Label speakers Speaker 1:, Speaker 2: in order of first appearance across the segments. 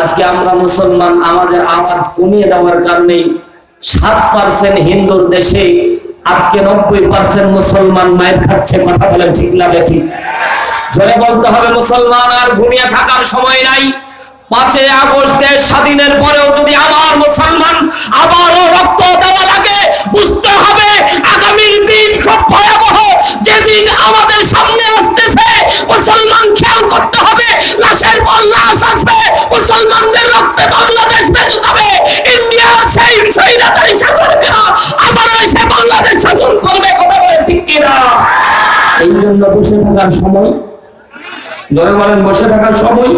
Speaker 1: আজকে আমরা মুসলমান, আমাদের আওয়াজ কমিয়ে দেওয়ার কারণে 7% হিন্দুর দেশে আজকে 90% মুসলমান মায়ের খাচ্ছে। কথা বলেন ঠিক না বেঠিক? জোরে বলতে হবে, মুসলমান আর ঘুমিয়ে থাকার সময় নাই। 5 আগস্টের স্বাধীনের পরেও যদি আবার মুসলমান আবারও রক্ত দেওয়া লাগে, বুঝতে হবে আগামীর দিন খুব ভয়াবহ। যেদিন আমাদের সামনে আসতেছে, মুসলমান খেয়াল করতে হবে, লাশের পর লাশ আসবে, মুসলমানদের রক্তে বাংলাদেশ বেঁচে যাবে। ইন্ডিয়ার সেই স্বৈরাচারী শাসকেরা আবারও এসে বাংলাদেশ শাসন করবে। কথা বলে ঠিক কিনা? এই জন্য বসে থাকার সময়, জোরে বলেন, বসে থাকার সময়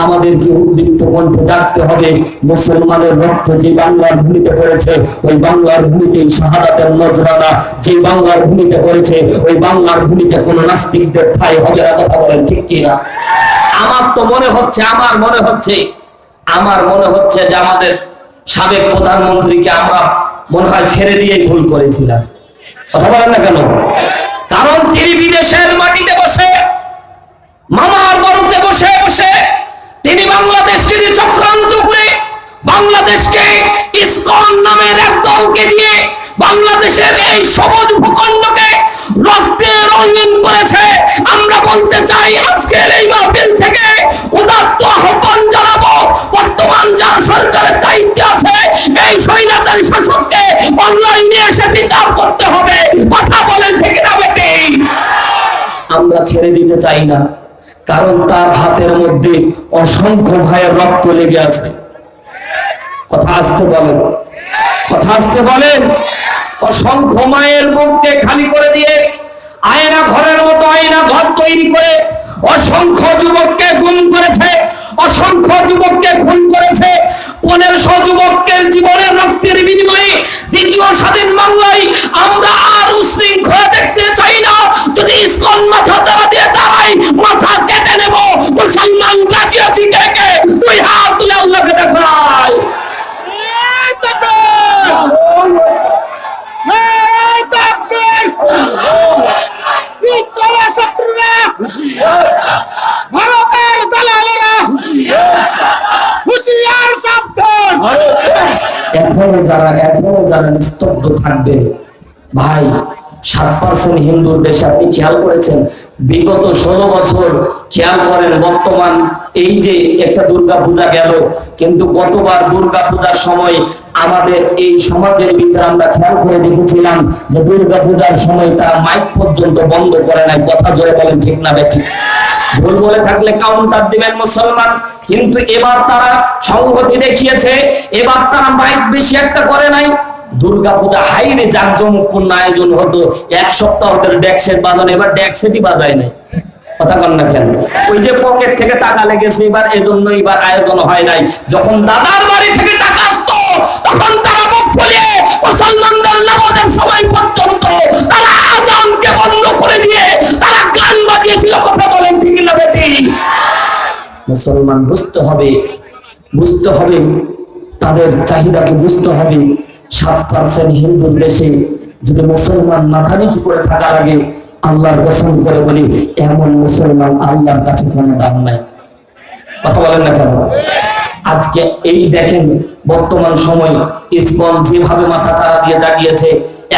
Speaker 1: আমাদেরকে উদ্দীপ্ত কণ্ঠে জাগতে হবে। মুসলমানের রক্ত যে বাংলার ভূমিতে পড়েছে, ওই বাংলার ভূমিতে শাহাদাতের নজরানা যে বাংলার ভূমিতে পড়েছে, ওই বাংলার ভূমিতে কোন নাস্তিকদের ঠাঁই হবে না। কথা বলেন ঠিক কিনা? আমার তো মনে হচ্ছে, আমার মনে হচ্ছে যে আমাদের সাবেক প্রধানমন্ত্রীকে আমরা মনে হয় ছেড়ে দিয়েই ভুল করেছিলাম। কথা বলেন না কেন? কারণ তিনি বিদেশের মাটিতে বসে, মামার বাড়িতে বসে বসে তিনি বাংলাদেশকে চক্রান্ত করে বাংলাদেশকে ইসকন নামের এক দলকে দিয়ে বাংলাদেশের এই সবুজ ভূখণ্ডকে রক্তে রঙিন করেছে। আমরা বলতে চাই, আজকের এই মাহফিল থেকে উদাত্ত আহ্বান জানাবো, বর্তমান যারা সরকারের দায়িত্বে আছে এই স্বৈরাচারী শাসককে অনলাইনে এসে বিচার করতে হবে। কথা বলেন ঠিক না বেটি? আমরা ছেড়ে দিতে চাই না, কারণ তার হাতের মধ্যে অসংখ্য ভাইয়ের রক্ত লেগে আছে। কথা আসতে বলেন, কথা আসতে বলেন। অসংখ্য মায়ের বুককে খালি করে দিয়ে আয়না ঘরের মতো আয়না ঘর তৈরি করে অসংখ্য যুবককে গুম করেছে, অসংখ্য যুবককে খুন করেছে। 1500 যুবকের জীবনের রক্তের বিনিময়ে দ্বিতীয় স্বাধীন বাংলায় আমরা আর উশৃঙ্খলা দেখতে চাই না। যদি ইসকন মাথা চারা দিয়ে দাঁড়াই, মাথা কেটে নেব। মুসলমান রাজি আছি কে কে? তুই হাত তুলে আল্লাহকে দেখাই।
Speaker 2: ভারতের দালালেরা হুঁশিয়ার সাবধান।
Speaker 1: এখনো যারা নিস্তব্ধ থাকবে, ভাই 7% হিন্দুর দেশে আপনি খেয়াল করেছেন বিগত 16 বছর, খেয়াল করেন বর্তমান এই যে একটা দুর্গা পূজা গেল, কিন্তু গতবার দুর্গা পূজার সময় আমাদের এই সমাজের ভিতরে আমরা খেয়াল করে দেখেছিলাম যে দুর্গা পূজার সময় তারা মাইক পর্যন্ত বন্ধ করে নাই। কথা জোরে বলেন ঠিক না বেঠিক? ভুল বলে থাকলে কাউন্টার দিবেন মুসলমান। কিন্তু এবার তারা সংহতি দেখিয়েছে, এবার তারা মাইক বেশি একটা করে নাই। দুর্গা পূজা হাইরে জাঁকজমকপূর্ণ আয়োজন হতো, 1 সপ্তাহ ধরে ডেক সেট বাজানো, এবার ডেক সেটই বাজায় নাই। কথা কন না কেন? ওই যে পকেট থেকে টাকা লেগেছে এবার, এজন্য এবার আয়োজন হয় নাই। যখন দাদার বাড়ি থেকে টাকা আসতো, তখন তারা মুখ ফুলিয়ে মুসলমানদের নামাজের সময় পর্যন্ত তারা আজানকে বন্ধ করে দিয়ে তারা গান বাজিয়েছিল। কথা বলেন ঠিক না বেটি? মুসলমান বুঝতে হবে, তাদের চাহিদাকে বুঝতে হবে। 7% হিন্দুর দেশে যদি মুসলমান মাথা নিচু করে থাকা লাগে, আল্লাহর কসম করে বলি, এমন মুসলমান আল্লাহর কাছে কোনো দাম নাই। কথা বলেন না কেন? আজকে এই দেখেন বর্তমান সময় ইসকন যেভাবে মাথা চারা দিয়ে জাগিয়েছে,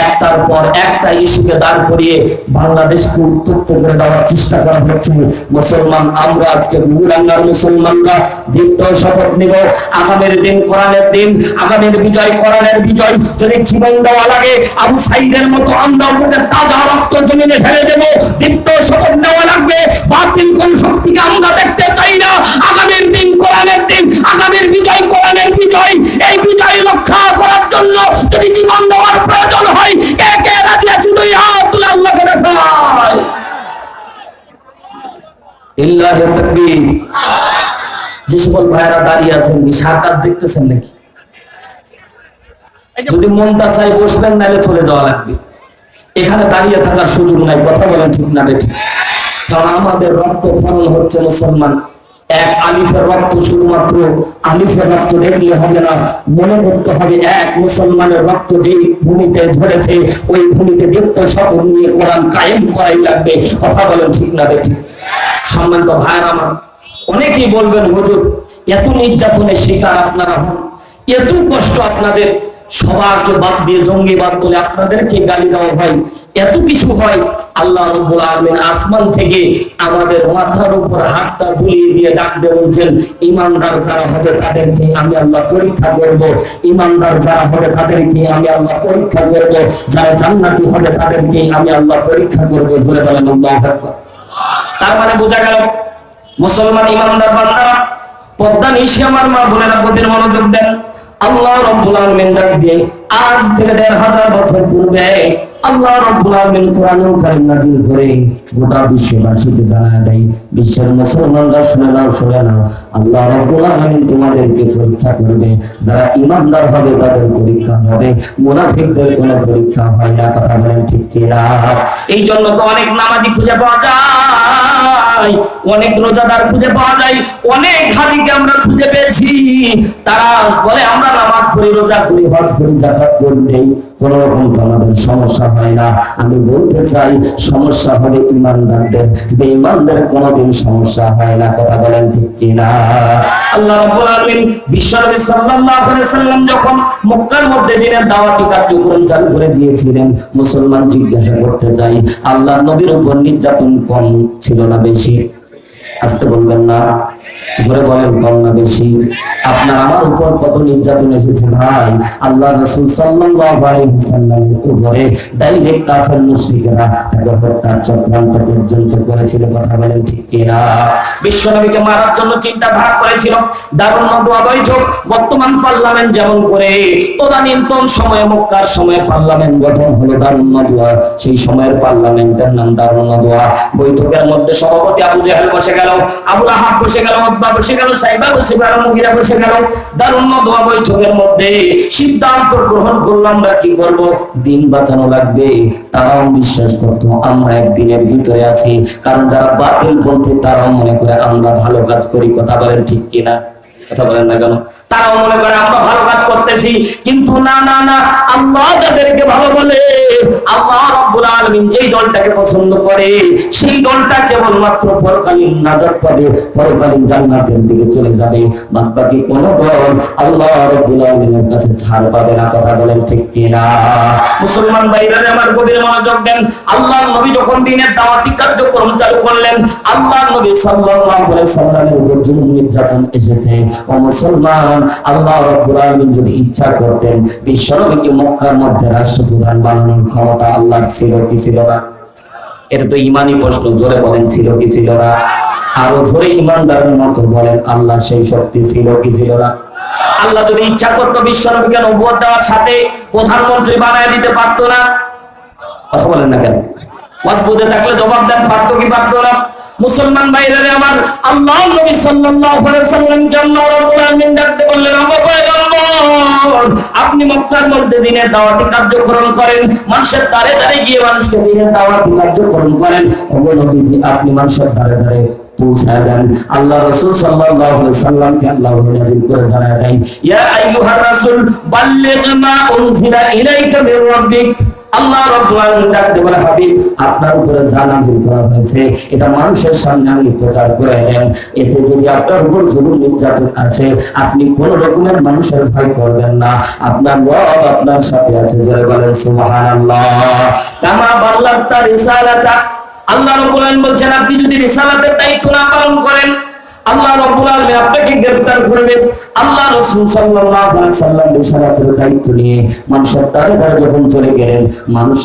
Speaker 1: একটার পর একটা ইস্যুকে দাঁড় করিয়ে বাংলাদেশকে উত্তপ্ত করে দেওয়ার চেষ্টা করা হচ্ছে। মুসলমান আমরা আজকে গুরাঙ্গার মুসলমানরা দীপ্ত শপথ নিব, আগামীর দিন কোরআনের দিন, আগামীর বিজয় কোরআনের বিজয়। যদি জীবন দেওয়া লাগে আবু সাইদের মতো আমরা ওদের তাজা রক্ত জমিনে ফেলে দেব। দীপ্ত শপথ নেওয়া লাগবে, বাতিল কোন শক্তিকে আমরা দেখতে চাই না। আগামীর দিন কোরআনের দিন, আগামীর বিজয় কোরআনের বিজয়। এই বিজয় রক্ষা করার জন্য যদি জীবন দেওয়ার প্রয়োজন হয়, কে কে রাজি আছে? দুই হাত তুলে আল্লাহকে দেখাই। ইল্লাহি তাকবীর। যে সকল ভাইরা দাঁড়িয়ে আছেন, কি সার্কাস দেখতেছেন নাকি? যদি মনটা চাই বসবেন, নাইলে চলে যাওয়া লাগবে। এখানে দাঁড়িয়ে থাকার সুযোগ নাই। কথা বলেন ঠিক না বেঠিক? কারণ আমাদের রক্ত খরণ হচ্ছে মুসলমান। এক আলিফের রক্ত, শুধুমাত্র আলিফের রক্ত দেখলে হবে না, মনে করতে হবে এক মুসলমানের রক্ত যে ভূমিতে ঝরেছে, ওই ভূমিতে দীপ্ত শপথ নিয়ে কোরআন কায়েম করাই লাগবে। কথা বলেন ঠিক না বেঠিক? সম্মানিত ভাইয়েরা আমার, অনেকেই বলবেন হুজুর এত নির্যাতনের শিকার আপনারা হন, এত কষ্ট আপনাদের, সবাইকে বাদ দিয়ে জঙ্গিবাদ বলে আপনাদেরকে গালি দেওয়া হয়, এত কিছু হয়। আল্লাহ রাব্বুল আলামিন আসমান থেকে আমাদের মাথার উপর হাতটা বুলিয়ে দিয়ে ডাকতে বলছেন, ইমানদার যারা হবে তাদেরকে আমি আল্লাহ পরীক্ষা করব, ইমানদার যারা হবে তাদেরকে আমি আল্লাহ পরীক্ষা করব, যারা জান্নাতি হবে তাদেরকে আমি আল্লাহ পরীক্ষা করব। জোরে বলেন আল্লাহু আকবার। তার মানে বোঝা গেল মুসলমান ইমানদার বান্দারা, পর্দা নিশি আমার মা বোনেরা গভীর মনোযোগ দেন। আল্লাহ রাব্বুল আলামিন ডাক দিয়ে আজ থেকে ১৫০০ বছর পূর্বে আল্লাহ রাব্বুল আলামিন কোরআনুল কারীম নাযিল করে গোটা বিশ্ববাসীকে জানায় দেয়, বিশ্বের মুসলমানরা শুনে নাও, আল্লাহ রাব্বুল আলামিন তোমাদেরকে পরীক্ষা করবে, যারা ঈমানদার হবে তাদের পরীক্ষা হবে, মুনাফিকদের কোনো পরীক্ষা হয় না। কথা বলেন ঠিক কি না? এই জন্য তো অনেক নামাজি খুঁজে পাওয়া যায়, অনেক রোজাদার খুঁজে পাওয়া যায়, অনেক হাজীকে আমরা খুঁজে পেয়েছি, তারা বলে আমরা নামাজ পড়ি, রোজা করি, হজ করি, যাকাত করি, কোন রকম তো আমাদের সমস্যা হয় না। আমি বলতে চাই সমস্যা হবে ইমানদারদের, বেঈমানদের কোনোদিন সমস্যা হয় না। কথা বলেন ঠিক কি না? আল্লাহ রাব্বুল আলামিন বিশ্বনবী সাল্লাল্লাহু আলাইহি ওয়াসাল্লাম যখন মক্কার মধ্যে দিনের দাওয়াতি কার্যক্রম চালু করে দিয়েছিলেন, মুসলমান জিজ্ঞাসা করতে চাই, আল্লাহর নবীর উপর নির্যাতন কম ছিল না বেশি? আসতে বলবেন না, জোরে বলেন কম না বেশি? আপনার আমার উপর কত নির্যাতন এসেছে ভাই। আল্লাহ রাসূল সাল্লাল্লাহু আলাইহি ওয়াসাল্লামের উপরে ডাইরেক্ট কাফের মুশরিকরা তাকে হত্যার চক্রান্ত পর্যন্ত করেছিল। কথা বলেন ঠিক কি না? বিশ্বনবীকে মারার জন্য চিন্তা ধারা করেছিল। দারুন নদওয়া বৈঠক, বর্তমান পার্লামেন্ট যেমন করে তদানীন্তন সময়ে মক্কার সময়ে পার্লামেন্ট গঠন হলো দারুন নদওয়া, সেই সময়ের পার্লামেন্টের নাম দারুন নদওয়া। বৈঠকের মধ্যে সভাপতি আবু জেহেল বসে গেল, আবু লাহাব বসে গেল, উতবা বসে গেল, সাইবা বসে গেল, মুগিরা বসে গেল। দারুন নদওয়া বৈঠকের মধ্যে সিদ্ধান্ত গ্রহণ করলাম আমরা কি করব, দিন বাঁচানো লাগবে। তারাও বিশ্বাস করতো আমরা একদিনের ভিতরে আছি, কারণ যারা বাতিল পন্থী তারাও মনে করে আমরা ভালো কাজ করি। কথা বলেন ঠিক কিনা? কথা বলেন না কেন? তারাও মনে করে আমরা ভালো কাজ করতেছি, কিন্তু না না না, আল্লাহ যাদেরকে ভালো বলে, আল্লাহ রাব্বুল আলামিন যেই দলটাকে পছন্দ করে সেই দলটা কেবলমাত্র পরকালীন নাজাত পাবে, পরকালীন জান্নাতের দিকে চলে যাবে। বাদবাকি কোন দল আল্লাহ রাব্বুল আলামিনের কাছে ছাড় পাবে না। কথা বলেন ঠিক কিনা? মুসলমান ভাইরা আমার গভীর মনোযোগ দেন। আল্লাহর নবী যখন দ্বীনের দাওয়াতি কার্যক্রম চালু করলেন, আল্লাহর নবী সাল্লাল্লাহু আলাইহি ওয়াসাল্লামের উপর জুলুম নির্যাতন এসেছে। ও মুসলমান, আল্লাহ রাব্বুল আলামিন যদি ইচ্ছা করতেন বিশ্বনবীকে মক্কার মধ্যে রাষ্ট্রপ্রধান বানানোর ক্ষমতা আল্লাহর ছিল কি ছিল না? এটা তো ঈমানি প্রশ্ন, জোরে বলেন ছিল কি ছিল না? আরো জোরে ঈমানদারের মতো বলেন, আল্লাহ সেই শক্তি ছিল কি ছিল না? আল্লাহ যদি ইচ্ছা করতো বিশ্বনবীকে নবুয়ত দেওয়ার সাথে প্রধানমন্ত্রী বানায় দিতে পারতো না? কথা বলেন না কেন? ওয়াজ বুঝে থাকলে জবাব দেন, পারতো কি পারতো না? মুসলমান ভাইরা আমার, আল্লাহ নবী সাল্লাল্লাহু আলাইহি ওয়াসাল্লামকে আল্লাহ রাব্বুল আলামিন ডাকতে বললেন, ও পয়গম্বর, আপনি মক্কার মধ্যে দ্বীনের দাওয়াতি কার্যক্রম করেন, মানুষের দ্বারে দ্বারে গিয়ে মানুষকে দ্বীনের দাওয়াতি কার্যক্রম করেন। ও নবীজি, আপনি মানুষের দ্বারে দ্বারে পৌঁছায় দেন। আল্লাহ রাসূল সাল্লাল্লাহু আলাইহি ওয়াসাল্লামকে আল্লাহ নাযিল করে জানায় দেন, ইয়া আইয়ুহার রাসূল বাল্লিগ মা উনজিলা ইলাইকা মির রাব্বিক। আল্লাহ রাব্বুল আলামিন ডাকতে বলে, হাবিব, আপনার উপরে যা নাযিল করা হয়েছে এটা মানুষের সামনে আপনি প্রচার করে দেন। এতে যদি আপনার উপর জুলুম নির্যাতন আছে, আপনি কোন রকমের মানুষের ভয় করবেন না, আপনার রব আপনার সাথে আছে। যারা বলেন সুবহানাল্লাহ। কামা বাল্লাগতা রিসালাতা, আল্লাহ রাব্বুল আলামিন বলছেন, আপনি যদি রিসালাতের দায়িত্ব না পালন করেন, আল্লাহ রাব্বুল আলামিন আপনাকে গ্রেফতার করবে। আল্লাহ রাসূল সাল্লাল্লাহু আলাইহি ওয়াসাল্লাম রিসালাতের দায়িত্ব নিয়ে মানুষের দ্বারে দ্বারে যখন চলে গেলেন, মানুষ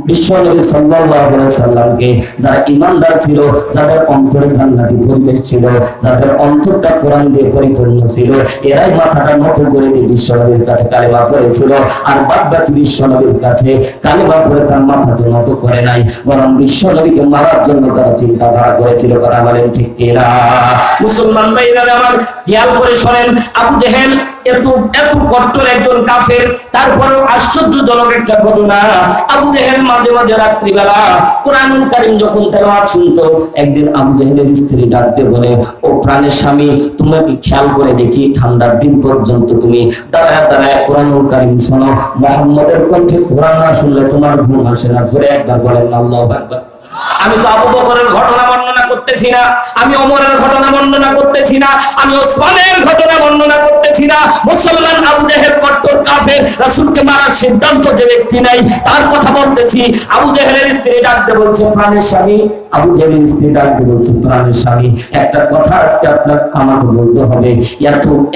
Speaker 1: বিশ্বনবী সাল্লাল্লাহু আলাইহি ওয়াসাল্লামকে, যারা ঈমানদার ছিল, যাদের অন্তরে জান্নাতি পরিবেশ ছিল, যাদের অন্তরটা কোরআন দিয়ে পরিপূর্ণ ছিল, এরাই মাথাটা নত করে দিয়ে বিশ্বনবীর কাছে কালেমা পড়েছিল। আর বাদবাকি বিশ্বনবীর কাছে কালেমা পড়ে তার মাথাটা নত করে নাই, বরং বিশ্বনবীকে মারার জন্য তারা চিন্তাধারা করেছিল। কথা বলেন ঠিক কিনা? মুসলমান ভাইরা আমার, খেয়াল করে শোনেন, আবু জেহেল এত কট্টর একজন কাফের, তারপরেও আশ্চর্যজনক একটা ঘটনা। আবু জেহেল মাঝে মাঝে রাত্রিবেলা কোরআনুল কারীম যখন তেলাওয়াত শুনতো, একদিন আবু জেহেলের স্ত্রী ডাকতে বলে, ও প্রাণের স্বামী, তুমি খেয়াল করে দেখি ঠান্ডার দিন পর্যন্ত তুমি দাঁড়ায় দাঁড়ায় কোরআনুল কারীম শোনো, মুহাম্মদের কণ্ঠে কোরআন না শুনলে তোমার ঘুম আসে না। জোরে একবার বলেন আল্লাহু আকবার। আমি তো আবু বকরের ঘটনা বর্ণনা করতেছি না, আমি ওমরের ঘটনা বর্ণনা করতেছি না, আমি ওসমানের ঘটনা বর্ণনা করতেছি না। মুসলমান আবু জেহেল কট্টর কাফের, রাসূলকে মারার সিদ্ধান্ত যে ব্যক্তি নাই তার কথা বলতেছি। আবু জেহেলের স্ত্রী ডাকতে বলছে প্রাণের স্বামী, আবু জেহেলের স্ত্রী ডাকতে বলছে প্রাণের স্বামী, একটা কথা আজকে আপনার আমাকে বলতে হবে।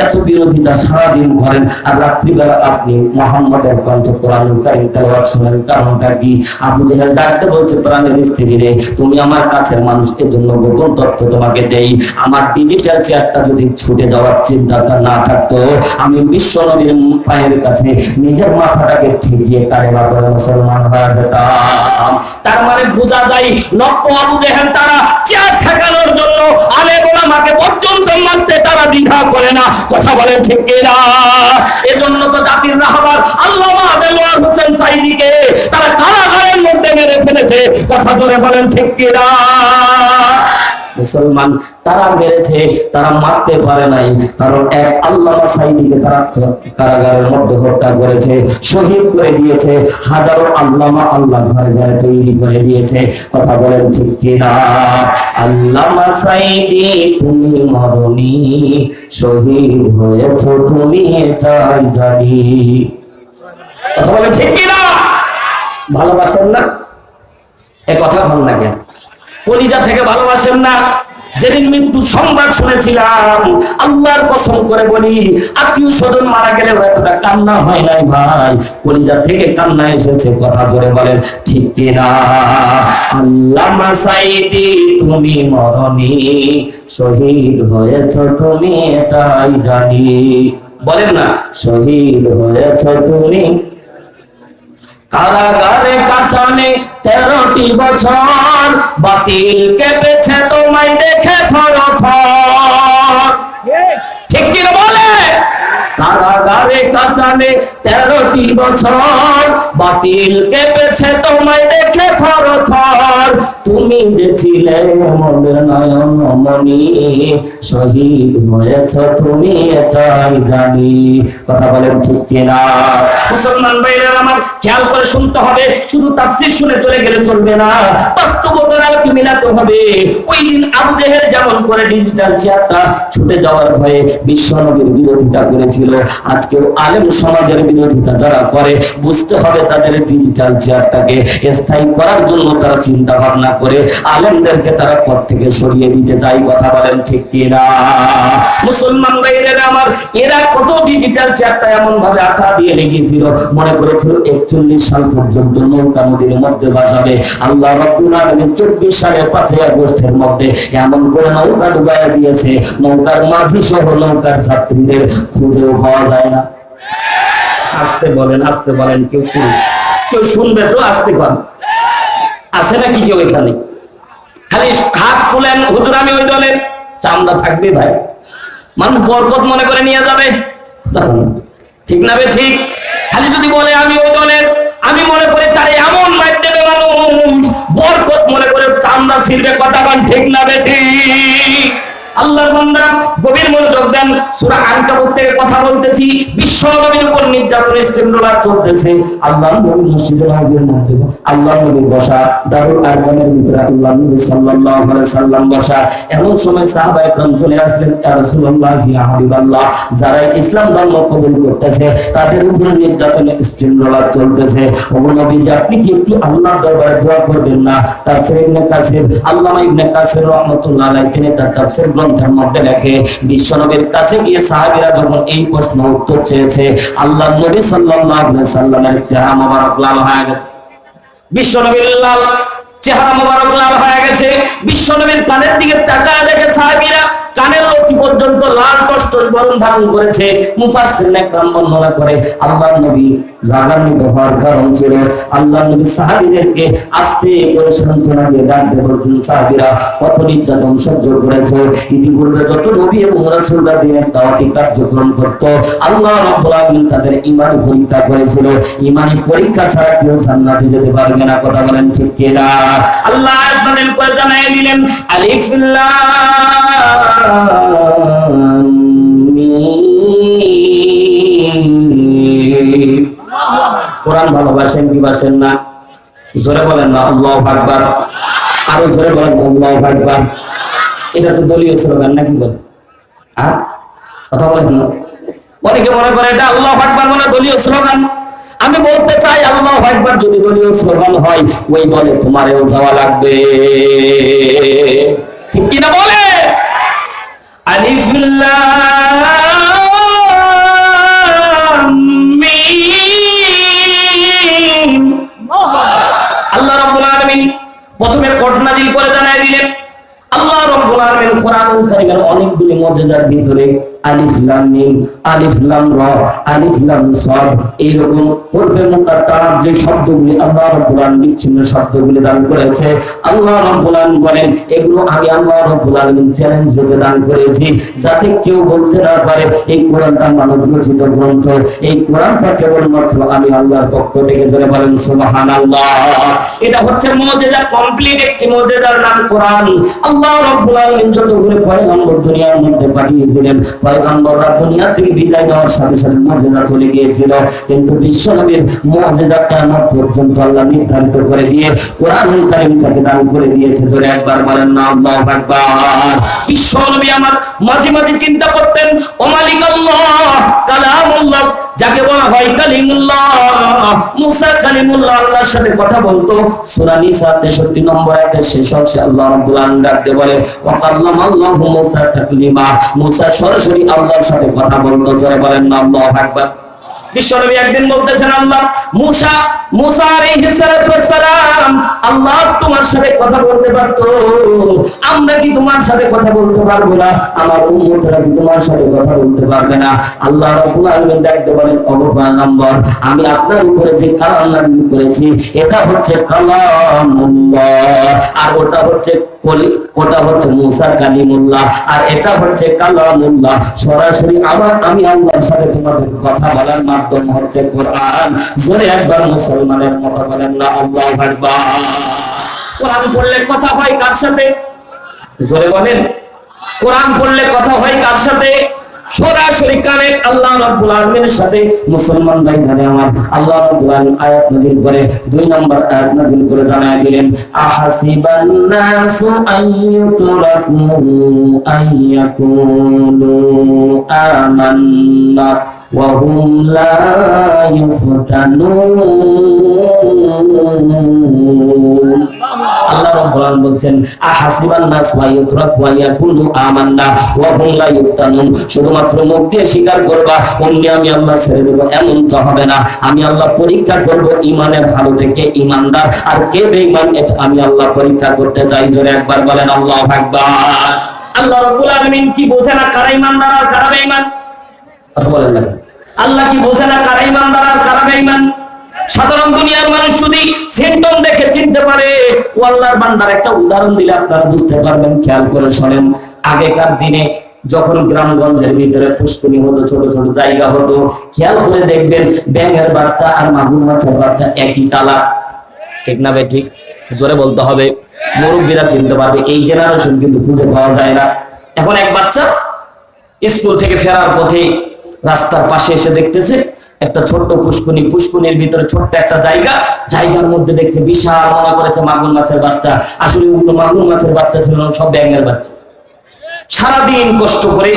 Speaker 1: এত বিরোধিতা সারাদিন করেন আর রাত্রিবেলা আপনি মুহাম্মদের কণ্ঠ কোরআনুল কারীম তেলাওয়াত শুনেন, কারণটা কি? আবু জেহেল ডাকতে বলছে প্রাণের স্ত্রী রে, তুমি আমার কাছের মানুষ, এর জন্য গোপন তথ্য তোমাকে দেই। আমার ডিজিটাল চেয়ারটা যদি ছুটে যাওয়ার চিন্তাটা না থাকতো, আমি বিশ্ব নবীর পায়ের কাছে নিজের মাথাটাকে ঠেকিয়ে কালেমা পড়ে মুসলমান হয়ে যেতাম। তার মানে বোঝা যায় নব্য আবু জেহেল তারা চেয়ার ঠেকানোর জন্য আলেম ওলামাকে পর্যন্ত মানতে তারা দ্বিধা করে না। কথা বলেন ঠিক কিনা? এজন্য তো জাতির রাহবার আল্লামা দেলোয়ার হোসেন সাঈদীকে তারা কারাগারের মধ্যে মেরে ফেলেছে। কথা জোরে বলেন ঠিক কিনা? মুসলমান তারা মেরেছে, তারা মারতে পারে নাই, কারণ এক আল্লামা সাঈদীকে তারা কারাগারের মধ্যে হত্যা করেছে, শহীদ করে দিয়েছে। হাজারো আল্লামা আল্লাহ ঘরে ঘরে তৈরি করে দিয়েছে। কথা বলেন ঠিক কিনা? আল্লামা সাঈদী তুমি মরনি, শহীদ হয়েছো তুমি এটাই জানি। কথা বলেন ঠিক কিনা? ভালোবাসেন না? এ কথা হল না কেন? কলিজা থেকে ভালোবাসেন না? যেদিন মৃত্যু সংবাদ শুনেছিলাম, আল্লাহর কসম করে বলি, আত্মীয় স্বজন মারা গেলে এতটা কান্না হয় নাই ভাই, কলিজা থেকে কান্না এসেছে। কথা জোরে বলেন ঠিক কিনা? আল্লামা সাঈদী তুমি মরনি, শহীদ হয়েছ তুমি এটাই জানি। বলেন না, শহীদ হয়েছ তুমি। কারাগারে কাটালে 13টি বছর, বাতিল কেঁপেছে তোমায় দেখে থরথর। ঠিক কি বলে? কারাগারে কাটালে 13টি বছর, বাতিল কেঁপেছে তোমায় দেখে থরথর। তুমি যে ছিলে মোদের নয়ন মনি, শহীদ হয়েছ তুমি এটাই জানি। কথা বলেন ঠিক কিনা? মুসলমান ভাইরা আমার, খেয়াল করে শুনতে হবে। শুধু তাফসীর শুনে চলে গেলে চলবে না, বাস্তবতার আলোকে মিলাতে হবে। ওই দিন আবু জেহেল যেমন করে ডিজিটাল চেয়ারটা ছুটে যাওয়ার ভয়ে বিশ্ব নবীর বিরোধিতা করেছিল, আজকে আলেম সমাজের বিরোধিতা যারা করে, বুঝতে হবে তাদের ডিজিটাল চেয়ারটাকে স্থায়ী করার জন্য তারা চিন্তা ভাবনা করে আলেমদেরকে তারা পথ থেকে সরিয়ে দিতে চায়। কথা বলেন ঠিক কিনা? মুসলমান ভাইরা আমার, এরা কত ডিজিটাল চেয়ারটা এমন ভাবে আঠা দিয়ে লেগেছিল, মনে করেছিল 41 সাল পর্যন্ত নৌকা নদীর মধ্যে ভাসাবে। আল্লাহ রাব্বুল আলামিন 24 সালের 5 আগস্টের মধ্যে এমন করে নৌকা ডুবাইয়া দিয়েছে, নৌকার মাঝি সহ নৌকার যাত্রীদের খুঁজেও পাওয়া যায় না। আস্তে বলেন, আস্তে বলেন। কেউ শুনবে তো? আস্তে কর। আছে নাকি কেউ এখানে? খালি হাত খুলেন, হুজুর আমি ওই দলের। চামড়া থাকবে ভাই, মানুষ বরকত মনে করে নিয়ে যাবে। ঠিক না বে ঠিক? খালি যদি বলে আমি ওই দলের, আমি মনে করি তার এমন মাইর দেবে মানুষ, বরকত মনে করে চামড়া ছিঁড়বে। কথা বল ঠিক না বে ঠিক? আল্লাহর বান্দা গভীর মনোযোগ দেন। সূরা আনকাবুত থেকে কথা বলতেছি। বিশ্ব নবীর উপর নির্যাতন ইস্তেমরোলা চলতেছে। আল্লাহর নবী মসজিদে নববীর মধ্যে, আল্লাহর নবী বসা, দারুল আরকামের ভিতরে আল্লাহর নবী সাল্লাল্লাহু আলাইহি সাল্লাম বসা। এমন সময় সাহাবায়ে کرام চলে আসলেন, ইয়া রাসূলুল্লাহ, ইয়া হাবিবাল্লাহ, যারা ইসলাম ধর্ম কবুল করতেছে তাদের উপর নির্যাতন ইস্তেমরোলা চলতেছে। ওগো নবীজি, আপনি কি একটু আল্লাহর দরবারে দোয়া করবেন না? তাফসীর ইবনে কাসির, আল্লামা ইবনে কাসির রাহমাতুল্লাহ আলাইহি তিনি তার তাফসীর গ্রন্থের মধ্যে লেখে, বিশ্বনবীর কাছে গিয়ে সাহাবীরা যখন এই প্রশ্ন উত্তর চেয়েছে, আল্লাহর নবী সাল্লাল্লাহু আলাইহি সাল্লামের চেহারা মোবারক লাল হয়ে গেছে। বিশ্বনবীর লাল চেহারা মোবারক লাল হয়ে গেছে। বিশ্বনবীর কানের দিকে তাকায় দেখে সাহাবীরা কানের লতি পর্যন্ত লাল টসটস বরণ ধারণ করেছে। মুফাসসিরুন একরাম বর্ণনা করে, আল্লাহর নবী রাগান্বিত হওয়ার কারণ ছিল আল্লাহর নবী সাহাবীদেরকে আস্তে করে সান্ত্বনা দিয়ে ডাকতে বলছেন, সাহাবীরা কত নির্যাতন সহ্য করেছে। ইতিপূর্বে যত নবী এবং রাসূলরা দিনের দাওয়াতি কার্যক্রম করত, আল্লাহ রাব্বুল আলামিন তাদের ঈমান পরীক্ষা করেছিল। ঈমানি পরীক্ষা ছাড়া কেউ জান্নাতে যেতে পারবে না। কথা বলেন ঠিক কিনা? আল্লাহ আপনাদের করে জানাই দিলেন, আলিফ লাম মিম। কোরআন ভালোবাসেন কি বাসেন না? জোরে বলেন না আল্লাহু আকবার। আরো জোরে বলেন আল্লাহু আকবার। এটা তো দলীয় স্লোগান নাকি বলেন? হ্যাঁ, কথা বলেন না। অনেকে মনে করে এটা আল্লাহু আকবার মানে দলীয় স্লোগান। আমি বলতে চাই আল্লাহু আকবার যদি দলীয় স্লোগান হয়, ওই দলে তোমারও যাওয়া লাগবে, ঠিক কিনা বলে? আলিফ লাম মিম। আল্লাহ রাব্বুল আলামিন প্রথমে কোড নাযিল করে জানাই দিলেন, আল্লাহ রাব্বুল আলামিন কোরআনুল কারীমের অনেকগুলি মুজিজার ভিতরে আলিফ লাম মিম, আলিফ লাম রা, আলিফ লাম সাদ এইরকম হরফে মুকাত্তারাত যে শব্দগুলি আল্লাহ রাব্বুল আলামিন বিচ্ছিন্ন শব্দগুলি দান করেছে, আল্লাহ রাব্বুল আলামিন বলেন এগুলো আমি আল্লাহ রাব্বুল আলামিন চ্যালেঞ্জ রূপে দান করেছি, যাতে কেউ বলতে না পারে এই কোরআনটা মানব রচিত গ্রন্থ। এই কোরআনটা কেবলমাত্র আমি আল্লাহর পক্ষ থেকে। জোরে বলেন সুবহানাল্লাহ। এটা হচ্ছে মুজিজা, কমপ্লিট একটি মুজিজার নাম কোরআন। আল্লাহ রাব্বুল আলামিন যতগুলো পয়গম্বর দুনিয়ার মধ্যে পাঠিয়েছিলেন, পয়গম্বররা দুনিয়া থেকে বিদায় নেওয়ার সাথে সাথে মুজিজা চলে গিয়েছিল, কিন্তু বিশ্বনবীর মুজিজা কিয়ামত পর্যন্ত আল্লাহ নির্ধারিত করে দিয়ে কোরআনুল কারীম তাকে দান করে দিয়েছে। জোরে একবার বলেন না আল্লাহু আকবার। বিশ্বনবী আমার মাঝে মাঝে চিন্তা করতেন, ও মালিক আল্লাহ, কালামুল্লাহ যাকে বলা হয় কালিমুল্লাহ, মুসা কালিমুল্লাহ আল্লাহর সাথে কথা বলতো। সূরা নিসা 63 নম্বর আয়াতে শেষ অংশে আল্লাহ রাব্বুল আলামিন ডাকতে বলে ওয়া কাল্লামাল্লাহু মুসা তাকলিমা, মুসা সরাসরি আল্লাহর সাথে কথা বলতো। জোরে বলেন না আল্লাহু আকবার। বিশ্বনবী একদিন বলতেছেন, আল্লাহ মুসা আলাইহিস সালাতু ওয়াস সালাম, আল্লাহ তোমার সাথে কথা বলতে পারতো, আমরা কি তোমার সাথে কথা বলতে পারবো না? আমার উম্মতরা কি তোমার সাথে কথা বলতে পারবে না? আল্লাহ রাব্বুল আলামিন ডাকতে বলেন, ও পয়গম্বর, আমি আপনার উপরে যে কালাম নাযিল করেছি এটা হচ্ছে কালামুল্লাহ, আর ওটা হচ্ছে মুসা কালিমুল্লাহ, আর এটা হচ্ছে কালামুল্লাহ। সরাসরি আমি আল্লাহর সাথে তোমাদের কথা বলার মাধ্যম হচ্ছে কোরআন। জোরে একবার মুসলমানের মতো বলেন না আল্লাহু আকবার। কোরআন পড়লে কথা হয় কার সাথে? জোরে বলেন। কোরআন পড়লে কথা হয় কার সাথে? সরাসরি কানেক্ট আল্লাহ রাব্বুল আলামিনের সাথে। মুসলমান ভাই জানে আমার, আল্লাহ রাব্বুল আলামিন আয়াত নাযিল করে 2 নম্বর আয়াত নাযিল করে জানায় দিলেন, আহাসিবান নাসু আইয়ুতরাকু আইয়াকুলু আমান্না ওয়া হুম লা ইফতানুন। আল্লাহ রাব্বুল আলামিন বলছেন, আহাসিবান নাস ওয়া ইউতরাকু ওয়া ইয়াকুলু আমান্না ওয়া হুম লা ইফতানুন। শুধুমাত্র মুখ দিয়ে স্বীকার করবা অন্য আমি আল্লাহ ছেড়ে দেব, এমনটা হবে না। আমি আল্লাহ পরীক্ষা করব ইমানের ভালো থেকে ইমানদার আর কে বেঈমান, এটা আমি আল্লাহ পরীক্ষা করতে চাই। জোরে একবার বলেন আল্লাহু আকবার। আল্লাহ রাব্বুল আলামিন কি বোঝে না কারা ইমানদার আর কারা বেঈমান? কথা বলেন না। আল্লাহ কি বোঝে না কারা ইমানদার আর কারা বেঈমান? সাধারণ দুনিয়ার মানুষ যদি সিম্পটম দেখে চিনতে পারে। ও আল্লাহর বান্দার একটা উদাহরণ দিলে আপনারা বুঝতে পারবেন। খেয়াল করে শোনেন, আগেকার দিনে যখন গ্রামগঞ্জের ভিতরে পুষ্করিণী হতো, ছোট ছোট জায়গা হতো, খেয়াল করে দেখবেন ব্যাঙের বাচ্চা আর মাগুর মাছের বাচ্চা একই কালার, ঠিক না ভাই? ঠিক, জোরে বলতে হবে, মুরব্বীরা চিনতে পারবে। এই জেনারেশন কিন্তু খুঁজে পাওয়া যায় না। এখন এক বাচ্চা স্কুল থেকে ফেরার পথে রাস্তার পাশে এসে দেখতেছে একটা ছোট্ট পুষ্করিণীর ভিতরে ছোট্ট একটা জায়গার মধ্যে দেখছে বিশাল, মনে করেছে মাগুর মাছের বাচ্চা, আসলে ওগুলো মাগুর মাছের বাচ্চা ছিল না, সব ব্যাঙের বাচ্চা। সারাদিন কষ্ট করে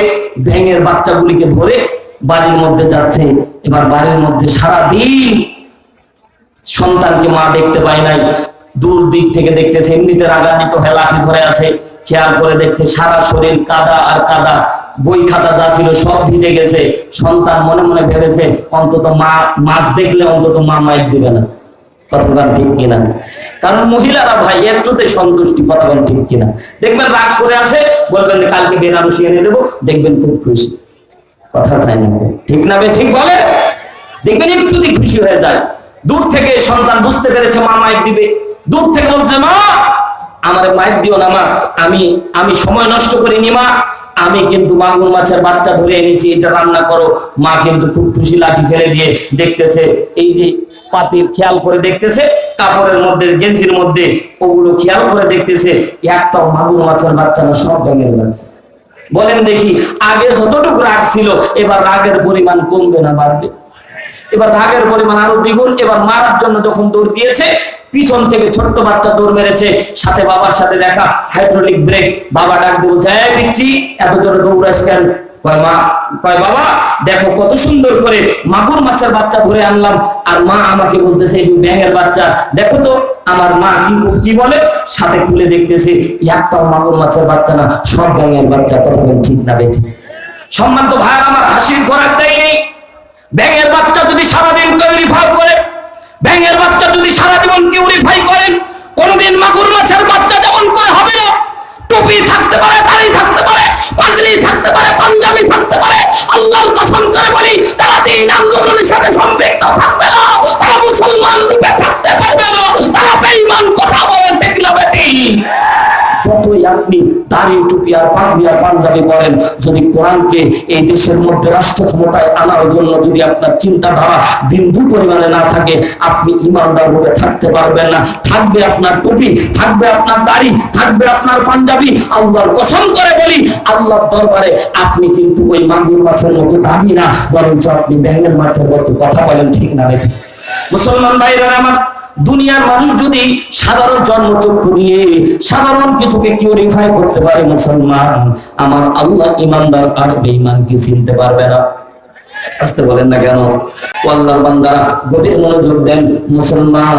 Speaker 1: ব্যাঙের বাচ্চাগুলিকে ধরে বাড়ির মধ্যে যাচ্ছে। এবার বাড়ির মধ্যে সারাদিন সন্তানকে মা দেখতে পায় নাই, দূর দিক থেকে দেখতেছে, এমনিতে রাগান্বিত হয়ে লাঠি ধরে আছে। খেয়াল করে দেখছে সারা শরীর কাদা আর কাদা, বই খাতা যা ছিল সব ভিজে গেছে। সন্তান মনে মনে ভেবেছে অন্তত মাছ দেখলে অন্তত মা মাইক দিবে না। কথাটা ঠিক কিনা? কারণ মহিলারা ভাই একটুতে সন্তুষ্টি, কথা বলেন ঠিক কিনা? দেখবেন রাগ করে আছে, বলবেন কালকে বেনারসি এনে দেবো, দেখবেন খুব খুশি। কথা খায় না, ঠিক না? ঠিক বলে, দেখবেন একটুতেই খুশি হয়ে যায়। দূর থেকে সন্তান বুঝতে পেরেছে মা মাইক দিবে, দূর থেকে বলছে মা আমার মাইক দিও না মা, আমি সময় নষ্ট করিনি মা, আমি কিন্তু মাগুর মাছের বাচ্চা ধরে এনেছি, এটা রান্না করো। মা কিন্তু খুব খুশি, লাঠি ফেলে দিয়ে দেখতেছে এই যে পাতির, খেয়াল করে দেখতেছে কাপড়ের মধ্যে, গেঞ্জির মধ্যে, ওগুলো খেয়াল করে দেখতেছে একটাও মাগুর মাছের বাচ্চা না, সব ব্যাঙের বাচ্চা। বলেন দেখি, আগে যতটুকু রাগ ছিল এবার রাগের পরিমাণ কমবে না বাড়বে? এবার রাগের পরিমাণ আরো দ্বিগুণ। এবার মারার জন্য যখন দৌড় দিয়েছে, পিছন থেকে ছোট্ট বাচ্চা দৌড় মেরেছে, সাথে বাবার সাথে দেখা হাইড্রোলিক ব্রেক। বাবা ডাক দিয়ে বলছে, এই পিচ্ছি, এত জোরে দৌড়াস কেন? কয় বাবা দেখো কত সুন্দর করে মাগুর মাছের বাচ্চা ধরে আনলাম, আর মা আমাকে বলতেছে এই ব্যাঙের বাচ্চা। দেখো তো আমার মা কি বলে, সাথে খুলে দেখতেছি একটাও মাগুর মাছের বাচ্চা না, সব ব্যাঙের বাচ্চা। কথা বলেন ঠিক না বেঠিক? সম্মানিত ভাই আমার, হাসির ঘোরার দেয় নেই। ব্যাঙের বাচ্চা যদি সারাদিন কিউরিফাই করে, ব্যাঙের বাচ্চা যদি সারা জীবন কিউরিফাই করেন, কোনদিন মাগুর মাছের বাচ্চা যেমন করে হবে না। টুপি থাকতে পারে, দাড়ি থাকতে পারে, পাগড়ি থাকতে পারে, পাঞ্জাবি থাকতে পারে, আল্লাহর কসম করে বলি তারা দিন আন্দোলনের সাথে সম্পৃক্ত থাকবে না, তারা মুসলমান রূপে থাকতে পারবে না, তারা বেঈমান। কথা বলে ঠিক না বেঠিক? যতই আপনি দাড়ি টুপি আর পাগড়ি আর পাঞ্জাবি পরেন, যদি কোরআনকে এই দেশের মধ্যে রাষ্ট্র ক্ষমতায় আনার জন্য যদি আপনার চিন্তাধারা বিন্দু পরিমাণে না থাকে, আপনি ইমানদার রূপে থাকতে পারবেন না। থাকবে আপনার টুপি, থাকবে আপনার দাড়ি, থাকবে আপনার পাঞ্জাবি। আল্লাহর কসম করে বলি, আল্লাহর দরবারে আপনি কিন্তু ওই মাগুর মাছের মতো দাবি না, বরঞ্চ আপনি ব্যাঙের মাছের মতো। কথা বলেন ঠিক না বেঠিক? মুসলমান ভাইরা আমার, দুনিয়ার মানুষ যদি সাধারণ জন্মচক্ষু দিয়ে সাধারণ কিছুকে কিউরিফাই করতে পারে, মুসলমান আমার আল্লাহ ইমানদার আর বেঈমানকে চিনতে পারবে না। আসতে বলেন না কেন? আল্লাহর বান্দারা গভীর মনোযোগ দেন। মুসলমান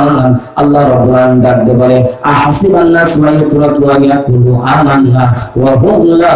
Speaker 1: আল্লাহ রাব্বুল আলামিন ডাকতে বলে, আহাসিবান নাস মা ইউতরাকু আন ইয়াকুলু আমান্না ওয়া হুম লা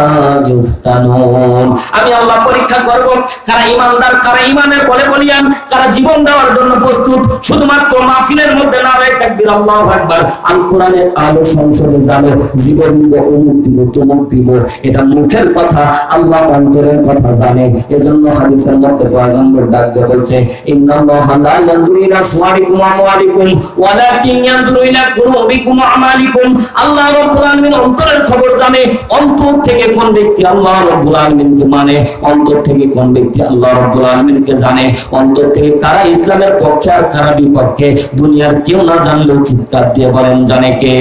Speaker 1: ইফতানুন। আমি আল্লাহ পরীক্ষা করব কারা ইমানদার, কারা ইমানের বলে বলিয়ান, কারা জীবন দেওয়ার জন্য প্রস্তুত। শুধুমাত্র মাহফিলের মধ্যে নারায়ে তাকবীর, আল্লাহু আকবার, আল কোরআনের আলো সংসদে যাবে, জীবন দিব, অমুক দিব, তমুক দিব, এটা মুখের কথা, আল্লাহ অন্তরের কথা জানে। এজন্য হাদিসের মধ্যে পয়গম্বর ডাক দিয়ে বলছে, ইন্নাল্লাহা লা ইয়ানজুরু ইলা সুওয়ারিকুম ওয়া আমওয়ালিকুম ওয়ালাকিন ইয়ানজুরু ইলা কুলুবিকুম ওয়া আমালিকুম। আল্লাহ রাব্বুল আলামিন অন্তরের খবর জানে। অন্তর থেকে কোন ব্যক্তি আল্লাহ রাব্বুল আলামিনকে মানে, অন্তর থেকে কোন ব্যক্তি আল্লাহ রাব্বুল আলামিনকে জানে, অন্তর থেকে কারা ইসলামের পক্ষে আর কারা বিপক্ষে, দুনিয়ার কেউ না জানলেও চিৎকার দিয়ে বলেন জানে কে?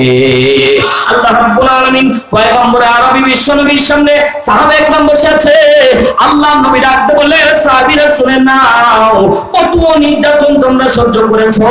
Speaker 1: আল্লাহ রাব্বুল আলামিন পয়গম্বর আরবী বিশ্বনবীর সামনে সাহাবা একরাম বসে আছে। আল্লাহ নবী ডাকতে বললেন, সাহাবীরা শুনে নাও, কত নির্যাতন তোমরা সহ্য করেছো।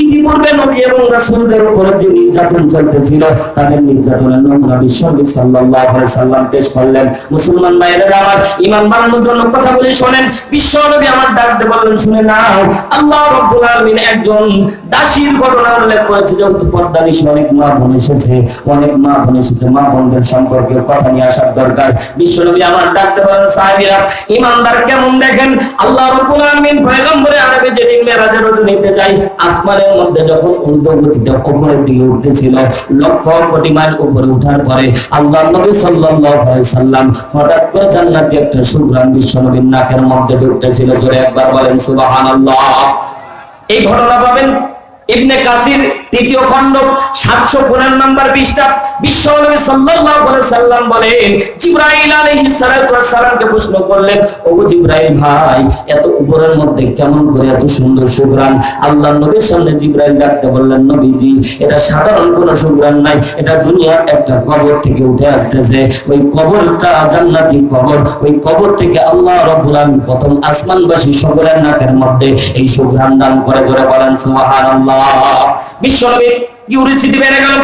Speaker 1: ইতিপূর্বে নবী এবং রাসূলদের উপর যে নির্যাতন চলতেছিল, তাদের নির্যাতনের নমুনা বিশ্বনবী সাল্লাল্লাহু আলাইহি সাল্লাম পেশ করলেন। মুসলমান ভাইরা আমার, ঈমান বানানোর জন্য কথাগুলি শুনেন। বিশ্বনবী আমার ডাকতে বললেন, শুনে নাও, আল্লাহ রাব্বুল আলামিন একজন দাসীর ঘটনা উল্লেখ করেছে। যেহেতু পর্দার নিশে অনেক মা বোন এসেছে, অনেক মা বোন এসেছে, মা বোনদের সম্পর্কে কথা নিয়ে আসার দরকার। বিশ্বনবী আমার ডাকতে বলেন, সাহাবীরা ইমানদার কেমন দেখেন। আল্লাহ রাব্বুল আলামিন পয়গম্বরে আরবে যেদিন মেরাজের রাতে যাই, আসমানের মধ্যে যখন ঊর্ধ্বগতিতে উপরের দিকে উঠতেছিল, লক্ষ কোটি মাইল উপরে ওঠার পরে আল্লাহর নবী সাল্লাল্লাহু আলাইহি সাল্লাম হঠাৎ করে জান্নাতি একটা সুঘ্রাণ বিশ্বনবীর নাকের মধ্যে ঢুকতেছিল। জোরে একবার বলেন সুবহানাল্লাহ। এই ঘটনা পাবেন ইবনে কাসির তৃতীয় খণ্ড 715 নম্বর পৃষ্ঠা। বিশ্বনবী সাল্লাল্লাহু আলাইহি সাল্লাম বলেন, জিবরাইল আলাইহিস সালাতু ওয়াস সালামকে প্রশ্ন করলেন, ওগো জিবরাইল ভাই, এত উপরের মধ্যে কেমন করে এত সুন্দর সুঘ্রাণ? আল্লাহর নবীর সামনে জিবরাইল ডাকতে বললেন, নবীজি, এটা সাধারণ কোনো সুঘ্রাণ নাই, এটা দুনিয়ার একটা কবর থেকে উঠে আসতেছে। ওই কবরটা জান্নাতি কবর, ওই কবর থেকে আল্লাহ রাব্বুল আলামিন প্রথম আসমানবাসী সকলের নাকের মধ্যে এই সুঘ্রাণ দান করে। জোরে বলেন সুবহানাল্লাহ। বিশ্বনবী কিউরিসিটি বেড়ে গেল,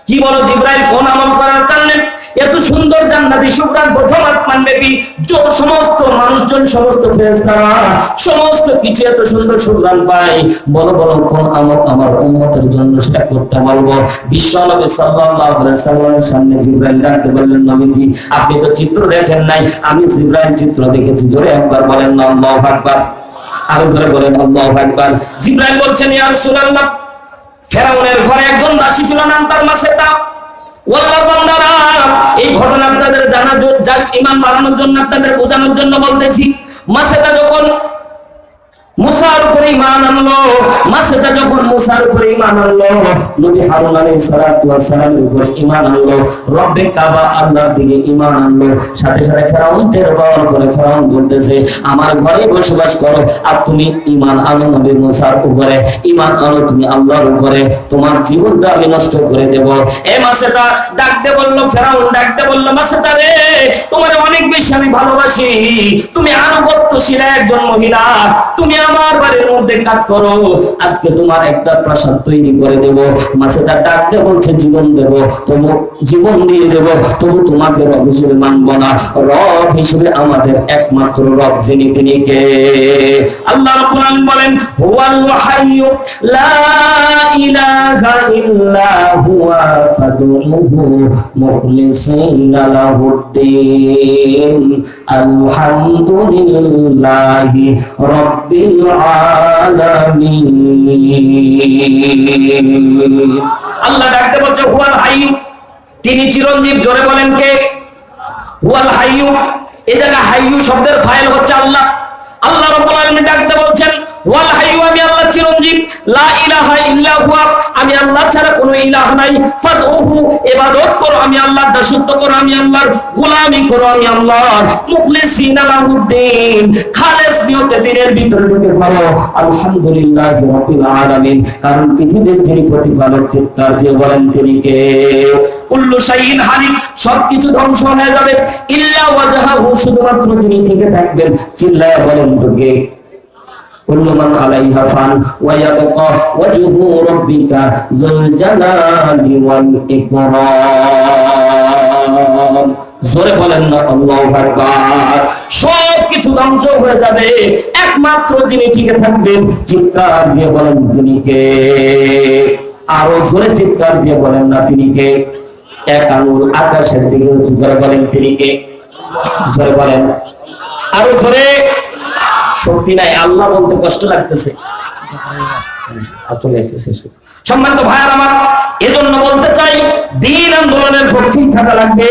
Speaker 1: কি বলো জিবরাইল, কোন আমল করার কারণে এত সুন্দর জান্নাতি সুঘ্রাণ প্রথম আসমান ব্যাপী সমস্ত মানুষজন, সমস্ত ফেরেশতারা, সমস্ত কিছু এত সুন্দর সুঘ্রাণ পায়? বলো বলো, কোন আমল আমার উম্মতের জন্য সেটা করতে বলবো। বিশ্বনবী সাল্লাল্লাহু আলাইহি সাল্লামের সামনে জিবরাইল ডাকতে বললেন, নবীজি, আপনি তো চিত্র দেখেন নাই, আমি জিবরাইল চিত্র দেখেছি। জোরে একবার বলেন না আল্লাহু আকবার, আরো জোরে বলেন আল্লাহু আকবার। জিবরাইল বলছেন, ইয়া রাসূলুল্লাহ, ফেরাউনের ঘরে একজন দাসী ছিল, নাম তার মাসেদা। আল্লাহর বান্দারা, এই ঘটনা আপনাদের জানা, জাস্ট ঈমান বাড়ানোর জন্য, আপনাদের বোঝানোর জন্য বলতেছি। মাসেদা যখন মুসার উপরে ঈমান আনলো, মাসেদা যখন মুসার উপরে ঈমান আনলো, নবী হারুন আলাইহিস সালাতু ওয়াস সালামের উপরে ঈমান আনলো, রব্বে কাবা আল্লাহর দিকে ঈমান আনলো, সাথে সাথে ফেরাউন টের পাওয়ার পরে ফেরাউন বলতেছে, আমার ঘরে বসবাস করো, আর তুমি ঈমান আনো নবী মুসার উপরে, ঈমান আনো তুমি আল্লাহর উপরে, তোমার জীবনটা আমি নষ্ট করে দেব। এ মাসেদা ডাকতে বলল, ফেরাউন ডাকতে বলল, মাসেদা রে, তোমার অনেক বেশি আমি ভালোবাসি, তুমি আনুগত্যশীল একজন মহিলা, তুমি আমার আমার বাড়ির মধ্যে কাজ করো, আজকে তোমার একটা প্রাসাদ তৈরি করে দেব। মাছেদা ডাকতে বলছে জীবন দেব, তবু জীবন দিয়ে দেব, তবু তোমাকে রব হিসেবে মানবো না। রব হিসেবে আমাদের একমাত্র রব যিনি, তিনি কে? আল্লাহ রাব্বুল আলামিন বলেন হুয়াল হাইয়্যু লা ইলাহা ইল্লা হুয়া ফাদউহু মুখলিসিনা লাহুদ্দিন আলহামদুলিল্লাহি রাব্বিল আলামিন। আল্লাহ ডাকতে বলছে হুয়াল হাইয়্যু, তিনি চিরঞ্জীব। জোরে বলেন কে? হুয়াল হাইয়্যু। এই জায়গা হাইয়্যু শব্দের ফাইল হচ্ছে আল্লাহ। আল্লাহ রাব্বুল আলামিন ডাকতে বলছেন ওয়াল হাইয়্যু, আমি আল্লাহ চিরঞ্জীব। লা ইলাহা ইল্লা হুয়া, আমি আল্লাহ ছাড়া কোনো ইলাহ নাই। ফাদউহু, ইবাদত করো আমি আল্লাহর, দাসত্ব করো আমি আল্লাহর, গোলামি করো আমি আল্লাহর। মুখলিসিনা লাহুদ্দিন, খালেস নিয়তে দিনের ভিতরে ঢুকে পড়ো। আলহামদুলিল্লাহি রাব্বিল আলামিন, কারণ পৃথিবীর যিনি প্রতিপালক, চিৎকার দিয়ে বলেন তিনি কে? কুল্লু শাইইন হালিক, সবকিছু ধ্বংস হয়ে যাবে, ইল্লা ওয়াজহাহু, শুধুমাত্র তিনি থেকে থাকবেন। চিল্লায়া বলেন তো কে? কুল্লু মান আলাইহা ফান ওয়া ইয়াবকা ওয়াজহু রাব্বিকা যুল জালালি ওয়াল ইকরাম। জোরে বলেন না আল্লাহু আকবার। সব কিছু ধ্বংস হয়ে যাবে, একমাত্র যিনি টিকে থাকবেন, চিৎকার দিয়ে বলেন তিনি কে? আরো জোরে চিৎকার দিয়ে বলেন না তিনি কে? এক আঙুল আকাশের দিকে উঁচু করে বলেন তিনি কে? জোরে বলেন, আরো জোরে। শক্তি নাই, আল্লাহ বলতে কষ্ট লাগতেছে। সম্মানিত ভাইয়ার আমার, এজন্য বলতে চাই দ্বীন আন্দোলনের পক্ষে থাকা লাগবে।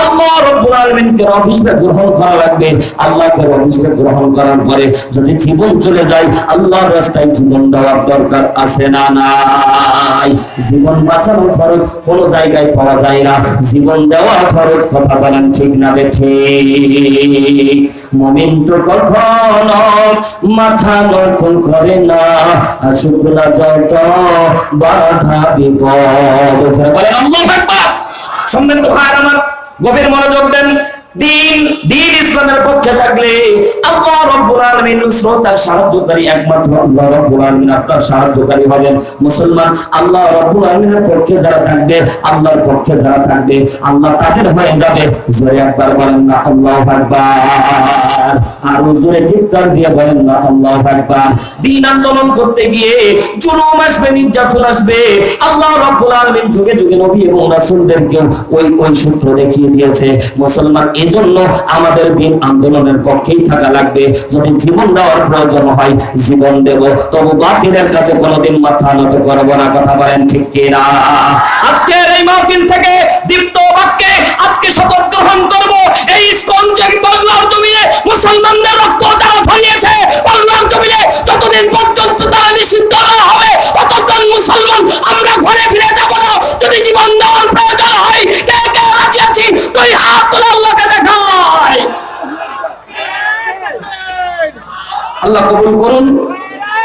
Speaker 1: আল্লাহ রাব্বুল আলামিনকে রব হিসেবে গ্রহণ করা লাগবে। আল্লাহকে রব হিসেবে গ্রহণ করার পরে যদি জীবন চলে যায়, আল্লাহর রাস্তায় জীবন দেওয়ার দরকার আছে না নাই? জীবন বাঁচানোর ফরজ কোন জায়গায় পাওয়া যায় না, জীবন দেওয়া ফরজ। কথা বলেন ঠিক না বেঠিক? মুমিন তো কখনো মাথা নত করে না, শুকনা যত বাধা বিপদ। বলে আল্লাহু আকবার। সম্মানিত ভাইরা আমার, গভীর মনোযোগ দেন। দিন ইসলামের পক্ষে থাকলে আল্লাহ রাব্বুল আলামিন শ্রোতার সাহায্যকারী, একমাত্র আল্লাহ রাব্বুল আলামিন আপনার সাহায্যকারী হবেন। মুসলমান আল্লাহ রাব্বুল আলামিনের পক্ষে যারা থাকবে, আল্লাহর পক্ষে যারা থাকবে, আল্লাহ তাদের হয়ে যাবে। জোরে একবার বলেন না আল্লাহু আকবার। আর জোরে চিৎকার দিয়ে বলেন না আল্লাহু আকবার। দিন আন্দোলন করতে গিয়ে জুলুম আসবে, নির্যাতন আসবে। আল্লাহ রাব্বুল আলামিন যুগে যুগে নবী এবং রাসূলদেরকে ওই সূত্র দেখিয়ে দিয়েছে। মুসলমান এজন্য আমাদের দিন আন্দোলনের পক্ষেই থাকা লাগবে। যদি জীবন দেওয়ার প্রয়োজন হয় জীবন দেব, তবু বাতিলের কাছে কোনোদিন মাথা নত করব না। কথা বলেন ঠিক কিনা? আজকের এই মাহফিল থেকে দীপ্ত বাক্যে আজকে শপথ গ্রহণ করব, এই ইসকন বাংলার জমিনে মুসলমানদের রক্ত যারা ঝরিয়েছে, বাংলার জমিনে যতদিন পর্যন্ত তারা নিষিদ্ধ না হবে, ততদিন মুসলমান আমরা ঘরে ফিরে যাব না। যদি জীবন দেওয়ার প্রয়োজন হয়, কে কে রাজি আছি? তুই হাত তুলে আল্লাহকে দেখাই। আল্লাহ কবুল করুন।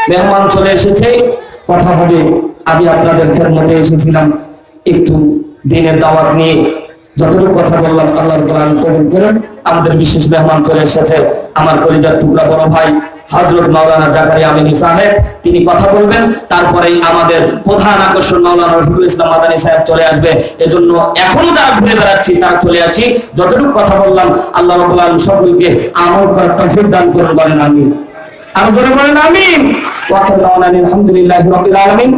Speaker 1: মেহমান চলে এসেছে, কথা হবে। আমি আপনাদের খেদমতে এসেছিলাম একটু দিনের দাওয়াত নিয়ে। যতটুকু কথা বললাম আল্লাহ রাব্বুল আলামিন কবুল করুন। আমাদের বিশেষ মেহমান চলে এসেছে, আমার কলিজার টুকরা বড় ভাই হযরত মাওলানা জাকারিয়া আমিনী সাহেব। তিনি কথা বলবেন, তারপরেই আমাদের প্রধান আকর্ষণ মাওলানা রফিকুল ইসলাম মাদানী সাহেব চলে আসবে। এজন্য এখনো যারা ঘুরে বেড়াচ্ছি তারা চলে আসি। যতটুকু কথা বললাম আল্লাহ রাব্বুল আলামিন সকলকে আমল করার তৌফিক দান করুন। বলেন আমিন। আর জোরে বলেন আমিন। ওয়া আলহামদুলিল্লাহি রাব্বিল আলামিন।